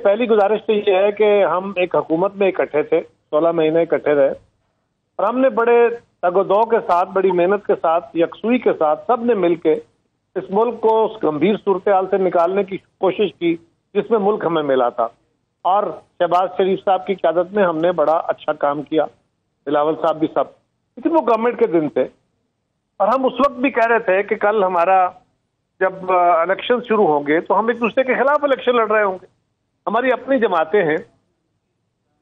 پہلی گزارش تو یہ ہے کہ ہم ایک حکومت میں اکٹھے تھے، 16 مہینے اکٹھے رہے، اور ہم نے بڑے تگ و دو کے ساتھ، بڑی محنت کے ساتھ، یکسوئی کے ساتھ سب نے مل کے اس ملک کو اس گمبھیر صورتحال سے نکالنے کی کوشش کی جس میں ملک ہمیں ملا تھا، اور شہباز شریف صاحب کی قیادت میں ہم نے بڑا اچھا کام کیا، بلاول صاحب بھی سب، لیکن وہ گورنمنٹ کے دن تھے، اور ہم اس وقت بھی کہہ رہے تھے کہ کل ہمارا جب الیکشن شروع ہوں گے تو ہم ایک دوسرے کے خلاف الیکشن لڑ رہے ہوں گے، ہماری اپنی جماعتیں ہیں،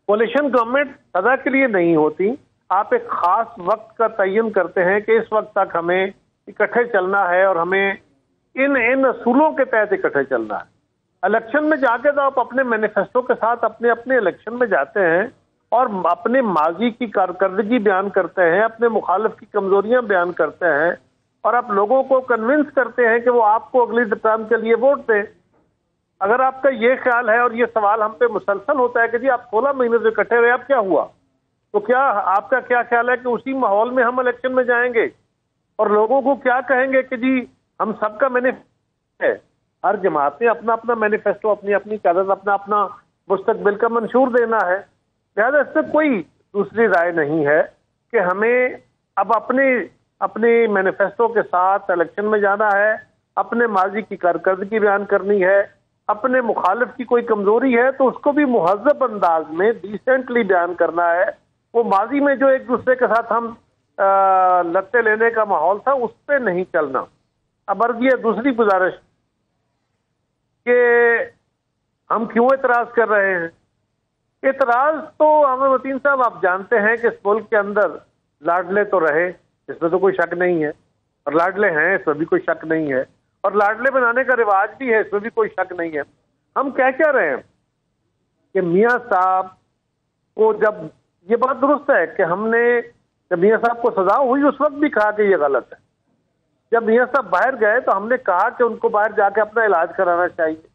کولیشن گورنمنٹ سدا کے لیے نہیں ہوتی، آپ ایک خاص وقت کا تعین کرتے ہیں کہ اس وقت تک ہمیں اکٹھے چلنا ہے اور ہمیں ان اصولوں کے تحت اکٹھے چلنا ہے۔ الیکشن میں جا کے تو آپ اپنے مینیفیسٹو کے ساتھ اپنے الیکشن میں جاتے ہیں اور اپنے ماضی کی کارکردگی بیان کرتے ہیں، اپنے مخالف کی کمزوریاں بیان کرتے ہیں، اور آپ لوگوں کو کنونس کرتے ہیں کہ وہ آپ کو اگلی ٹرم کے لیے ووٹ دیں۔ اگر آپ کا یہ خیال ہے اور یہ سوال ہم پہ مسلسل ہوتا ہے کہ جی آپ 16 مہینے سے اکٹھے رہے، اب کیا ہوا، تو کیا آپ کا کیا خیال ہے کہ اسی ماحول میں ہم الیکشن میں جائیں گے اور لوگوں کو کیا کہیں گے کہ جی ہم سب کا مینیفیسٹو ہے، ہر جماعت نے اپنا اپنا مینیفیسٹو، اپنی قیادت، اپنا مستقبل کا منشور دینا ہے، لہٰذا اس میں کوئی دوسری رائے نہیں ہے کہ ہمیں اب اپنے مینیفیسٹو کے ساتھ الیکشن میں جانا ہے، اپنے ماضی کی کارکردگی بیان کرنی ہے، اپنے مخالف کی کوئی کمزوری ہے تو اس کو بھی مہذب انداز میں ڈیسنٹلی بیان کرنا ہے، وہ ماضی میں جو ایک دوسرے کے ساتھ ہم لگتے لینے کا ماحول تھا اس پہ نہیں چلنا۔ اب عرض یہ دوسری گزارش کہ ہم کیوں اعتراض کر رہے ہیں۔ اعتراض تو عامر متین صاحب آپ جانتے ہیں کہ اس ملک کے اندر لاڈلے تو رہے، اس میں تو کوئی شک نہیں ہے، اور لاڈلے ہیں اس میں بھی کوئی شک نہیں ہے، اور لاڈلے بنانے کا رواج بھی ہے اس میں بھی کوئی شک نہیں ہے۔ ہم کہہ رہے ہیں کہ میاں صاحب کو جب یہ بات درست ہے کہ ہم نے جب میاں صاحب کو سزا ہوئی اس وقت بھی کہا کہ یہ غلط ہے، جب میاں صاحب باہر گئے تو ہم نے کہا کہ ان کو باہر جا کے اپنا علاج کرانا چاہیے۔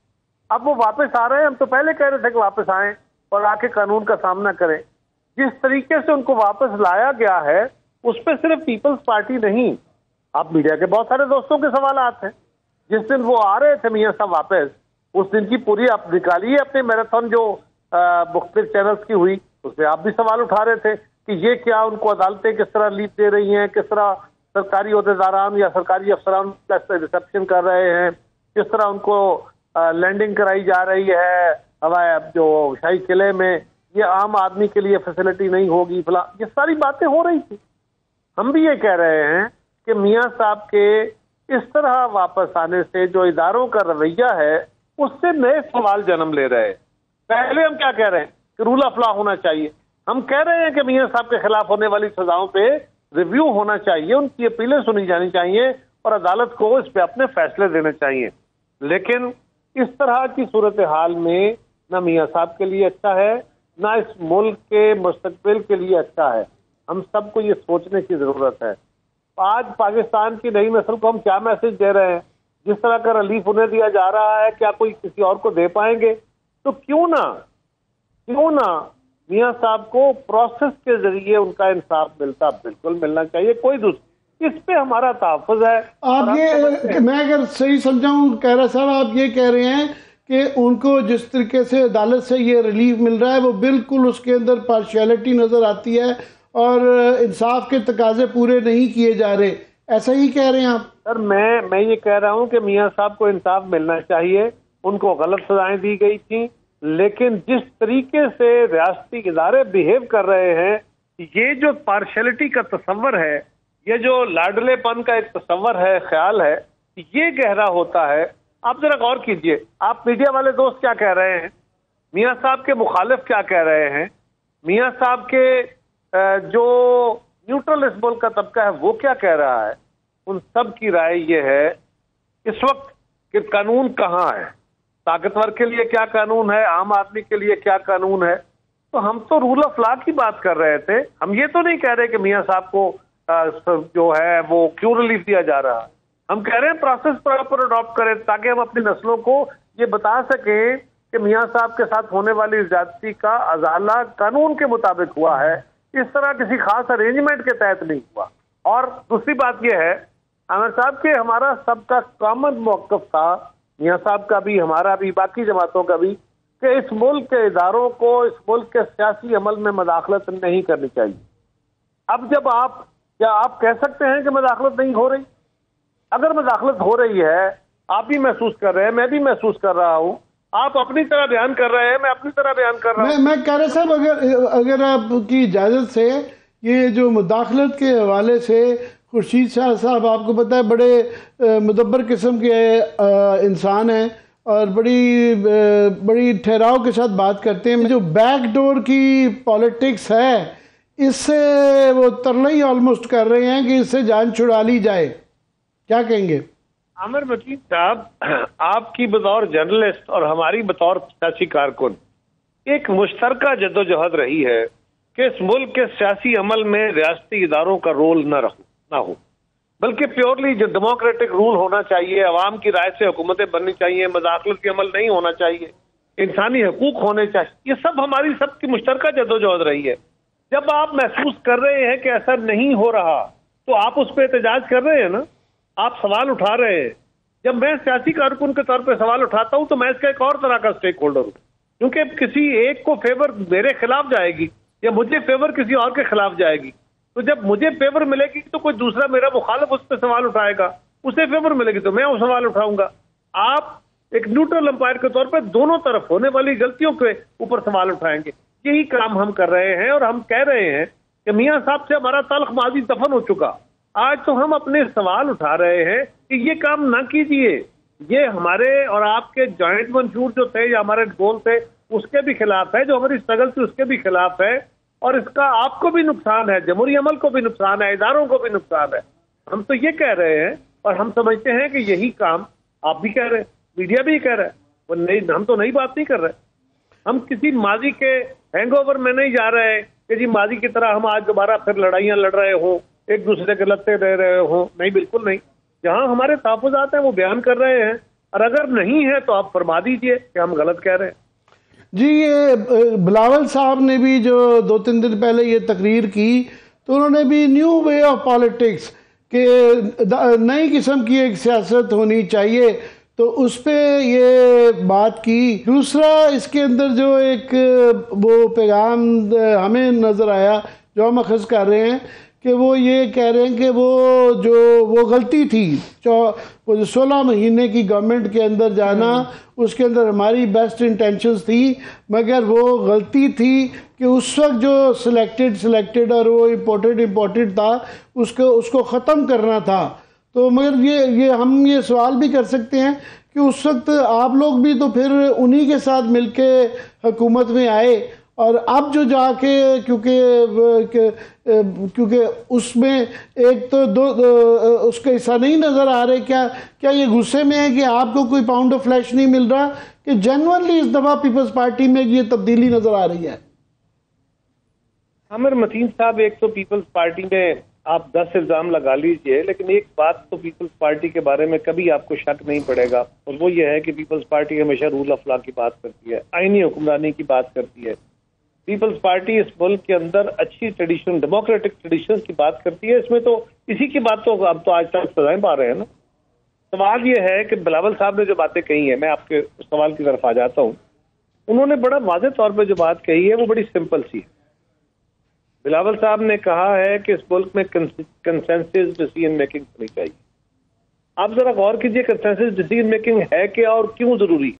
اب وہ واپس آ رہے ہیں، ہم تو پہلے کہہ رہے تھے کہ واپس آئیں اور آ کے قانون کا سامنا کریں۔ جس طریقے سے ان کو واپس لایا گیا ہے اس پہ صرف پیپلز پارٹی نہیں، آپ میڈیا کے بہت سارے دوستوں کے سوالات ہیں۔ جس دن وہ آ رہے تھے میاں صاحب واپس، اس دن کی پوری آپ نکالیے اپنے میراتھن جو مختلف چینلز کی ہوئی، اس میں آپ بھی سوال اٹھا رہے تھے کہ یہ کیا ان کو عدالتیں کس طرح لیڈ دے رہی ہیں، کس طرح سرکاری عہدیداران یا سرکاری افسران کا ریسیپشن کر رہے ہیں، کس طرح ان کو لینڈنگ کرائی جا رہی ہے ہوائی جو شاہی قلعے میں، یہ عام آدمی کے لیے فیسلٹی نہیں ہوگی فلاں، یہ ساری باتیں ہو رہی تھی۔ ہم بھی یہ کہہ رہے ہیں کہ میاں صاحب کے اس طرح واپس آنے سے جو اداروں کا رویہ ہے اس سے نئے سوال جنم لے رہے ہیں۔ پہلے ہم کیا کہہ رہے ہیں کہ رول آف لا ہونا چاہیے، ہم کہہ رہے ہیں کہ میاں صاحب کے خلاف ہونے والی سزاؤں پہ ریویو ہونا چاہیے، ان کی اپیلیں سنی جانی چاہیے اور عدالت کو اس پہ اپنے فیصلے دینے چاہیے، لیکن اس طرح کی صورتحال میں نہ میاں صاحب کے لیے اچھا ہے نہ اس ملک کے مستقبل کے لیے اچھا ہے۔ ہم سب کو یہ سوچنے کی ضرورت ہے آج پاکستان کی نئی نسل کو ہم کیا میسج دے رہے ہیں۔ جس طرح کا ریلیف انہیں دیا جا رہا ہے کیا کوئی کسی اور کو دے پائیں گے؟ تو کیوں نہ میاں صاحب کو پروسیس کے ذریعے ان کا انصاف ملتا، بالکل ملنا چاہیے، کوئی دوسری، اس پہ ہمارا تحفظ ہے۔ آپ یہ میں اگر صحیح سمجھاؤں کہرا صاحب، آپ یہ کہہ رہے ہیں کہ ان کو جس طریقے سے عدالت سے یہ ریلیف مل رہا ہے وہ بالکل اس کے اندر پارشیلٹی نظر آتی ہے اور انصاف کے تقاضے پورے نہیں کیے جا رہے، ایسا ہی کہہ رہے ہیں آپ؟ سر میں یہ کہہ رہا ہوں کہ میاں صاحب کو انصاف ملنا چاہیے، ان کو غلط سزائیں دی گئی تھیں، لیکن جس طریقے سے ریاستی ادارے بیہیو کر رہے ہیں، یہ جو پارشلٹی کا تصور ہے، یہ جو لاڈلے پن کا ایک تصور ہے، خیال ہے، یہ گہرا ہوتا ہے۔ آپ ذرا غور کیجئے، آپ میڈیا والے دوست کیا کہہ رہے ہیں، میاں صاحب کے مخالف کیا کہہ رہے ہیں، میاں صاحب کے جو نیوٹرل اس ملک کا طبقہ ہے وہ کیا کہہ رہا ہے، ان سب کی رائے یہ ہے اس وقت کہ قانون کہاں ہے، طاقتور کے لیے کیا قانون ہے، عام آدمی کے لیے کیا قانون ہے۔ تو ہم تو رول آف لا کی بات کر رہے تھے، ہم یہ تو نہیں کہہ رہے کہ میاں صاحب کو جو ہے وہ کیوں ریلیف دیا جا رہا ہے، ہم کہہ رہے ہیں پروسیس پراپر اڈاپٹ کریں تاکہ ہم اپنی نسلوں کو یہ بتا سکیں کہ میاں صاحب کے ساتھ ہونے والی زیادتی کا ازالہ قانون کے مطابق ہوا ہے، اس طرح کسی خاص ارینجمنٹ کے تحت نہیں ہوا۔ اور دوسری بات یہ ہے عامر صاحب کہ ہمارا سب کا کامن موقف تھا، میاں صاحب کا بھی، ہمارا بھی، باقی جماعتوں کا بھی، کہ اس ملک کے اداروں کو اس ملک کے سیاسی عمل میں مداخلت نہیں کرنی چاہیے. اب جب کیا آپ کہہ سکتے ہیں کہ مداخلت نہیں ہو رہی؟ اگر مداخلت ہو رہی ہے، آپ بھی محسوس کر رہے ہیں، میں بھی محسوس کر رہا ہوں، آپ اپنی طرح بیان کر رہے ہیں، میں اپنی طرح بیان کر رہا ہوں. میں کہہ رہا صاحب، اگر آپ کی اجازت سے، یہ جو مداخلت کے حوالے سے خورشید شاہ صاحب آپ کو پتہ ہے بڑے مدبر قسم کے انسان ہیں اور بڑی ٹھہراؤ کے ساتھ بات کرتے ہیں. جو بیک ڈور کی پالیٹکس ہے، اس سے وہ ترلہ ہی آلموسٹ کر رہے ہیں کہ اس سے جان چھڑا لی جائے. کیا کہیں گے؟ عامر متین صاحب، آپ کی بطور جرنلسٹ اور ہماری بطور سیاسی کارکن ایک مشترکہ جدوجہد رہی ہے کہ اس ملک کے سیاسی عمل میں ریاستی اداروں کا رول نہ ہو، بلکہ پیورلی جو ڈیموکریٹک رول ہونا چاہیے، عوام کی رائے سے حکومتیں بننی چاہیے، مداخلت کی عمل نہیں ہونا چاہیے، انسانی حقوق ہونے چاہیے. یہ سب ہماری سب کی مشترکہ جدوجہد رہی ہے. جب آپ محسوس کر رہے ہیں کہ ایسا نہیں ہو رہا تو آپ اس پہ احتجاج کر رہے ہیں نا، آپ سوال اٹھا رہے ہیں. جب میں سیاسی کارکن کے طور پہ سوال اٹھاتا ہوں تو میں اس کا ایک اور طرح کا سٹیک ہولڈر ہوں، کیونکہ کسی ایک کو فیور میرے خلاف جائے گی یا مجھے فیور کسی اور کے خلاف جائے گی، تو جب مجھے فیور ملے گی تو کوئی دوسرا میرا مخالف اس پہ سوال اٹھائے گا، اسے فیور ملے گی تو میں وہ سوال اٹھاؤں گا. آپ ایک نیوٹرل امپائر کے طور پہ دونوں طرف ہونے والی غلطیوں کے اوپر سوال اٹھائیں گے. یہی کام ہم کر رہے ہیں اور ہم کہہ رہے ہیں کہ میاں صاحب سے ہمارا تلخ ماضی دفن ہو چکا. آج تو ہم اپنے سوال اٹھا رہے ہیں کہ یہ کام نہ کیجئے. یہ ہمارے اور آپ کے جوائنٹ منشور جو تھے یا ہمارے گول تھے اس کے بھی خلاف ہے، جو ہماری اسٹرگل تھی اس کے بھی خلاف ہے، اور اس کا آپ کو بھی نقصان ہے، جمہوری عمل کو بھی نقصان ہے، اداروں کو بھی نقصان ہے. ہم تو یہ کہہ رہے ہیں اور ہم سمجھتے ہیں کہ یہی کام آپ بھی کہہ رہے ہیں، میڈیا بھی کہہ رہا ہے. وہ نہیں، ہم تو نئی بات نہیں کر رہے. ہم کسی ماضی کے ہینگ اوور میں نہیں جا رہے کہ جی ماضی کی طرح ہم آج دوبارہ پھر لڑائیاں لڑ رہے ہوں، ایک دوسرے کے لتے رہ رہے ہوں. نہیں، بالکل نہیں. جہاں ہمارے تحفظات ہیں وہ بیان کر رہے ہیں، اور اگر نہیں ہے تو آپ فرما دیجئے کہ ہم غلط کہہ رہے ہیں. جی، یہ بلاول صاحب نے بھی جو 2-3 دن پہلے یہ تقریر کی تو انہوں نے بھی نیو وے آف پالیٹکس کہ نئی قسم کی ایک سیاست ہونی چاہیے، تو اس پہ یہ بات کی. دوسرا اس کے اندر جو ایک وہ پیغام ہمیں نظر آیا جو ہم اخذ کر رہے ہیں کہ وہ یہ کہہ رہے ہیں کہ وہ غلطی تھی، وہ جو 16 مہینے کی گورنمنٹ کے اندر جانا، اس کے اندر ہماری بیسٹ انٹینشنز تھی، مگر وہ غلطی تھی کہ اس وقت جو سلیکٹڈ اور وہ امپورٹڈ تھا اس کو ختم کرنا تھا. تو مگر یہ ہم یہ سوال بھی کر سکتے ہیں کہ اس وقت آپ لوگ بھی تو پھر انہی کے ساتھ مل کے حکومت میں آئے، اور اب جو جا کے کیونکہ اس میں ایک تو اس کا حصہ نہیں نظر آ رہے، کیا یہ غصے میں ہے کہ آپ کو کوئی پاؤنڈ آف فلیش نہیں مل رہا کہ جنورلی اس دفعہ پیپلز پارٹی میں یہ تبدیلی نظر آ رہی ہے؟ عامر متین صاحب، ایک تو پیپلز پارٹی میں آپ 10 الزام لگا لیجئے، لیکن ایک بات تو پیپلز پارٹی کے بارے میں کبھی آپ کو شک نہیں پڑے گا، اور وہ یہ ہے کہ پیپلز پارٹی ہمیشہ رول آف لا کی بات کرتی ہے، آئینی حکمرانی کی بات کرتی ہے. پیپلز پارٹی اس ملک کے اندر اچھی ٹریڈیشن، ڈیموکریٹک ٹریڈیشن کی بات کرتی ہے. اس میں تو اسی کی بات تو اب تو آج تک سزائیں پا رہے ہیں نا. سوال یہ ہے کہ بلاول صاحب نے جو باتیں کہی ہیں، میں آپ کے سوال کی طرف آ جاتا ہوں. انہوں نے بڑا واضح طور پہ جو بات کہی ہے وہ بڑی سمپل سی ہے. بلاول صاحب نے کہا ہے کہ اس ملک میں کنسنسس ڈیسیژن میکنگ ہونی چاہیے. آپ ذرا غور کیجئے کنسنسس ڈیسیژن میکنگ ہے کیا اور کیوں ضروری؟